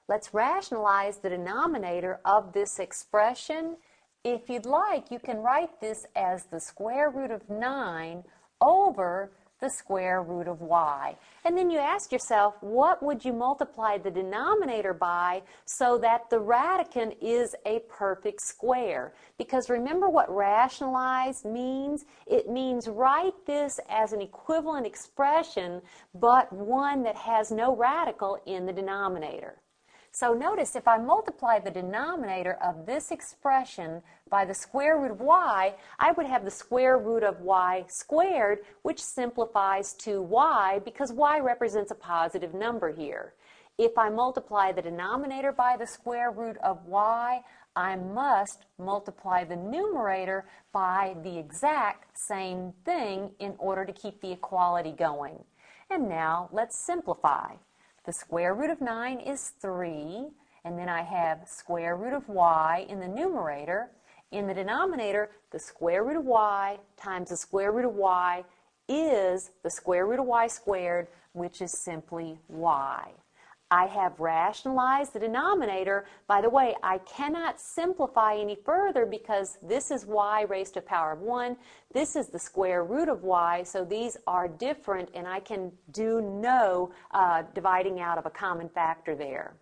let's rationalize the denominator of this expression. If you'd like, you can write this as the square root of 9 over the square root of y. And then you ask yourself, what would you multiply the denominator by so that the radicand is a perfect square? Because remember what rationalize means? It means write this as an equivalent expression, but one that has no radical in the denominator. So notice, if I multiply the denominator of this expression by the square root of y, I would have the square root of y squared, which simplifies to y because y represents a positive number here. If I multiply the denominator by the square root of y, I must multiply the numerator by the exact same thing in order to keep the equality going. And now let's simplify. The square root of 9 is 3, and then I have square root of y in the numerator. In the denominator, the square root of y times the square root of y is the square root of y squared, which is simply y. I have rationalized the denominator. By the way, I cannot simplify any further because this is y raised to the power of 1. This is the square root of y, so these are different, and I can do no dividing out of a common factor there.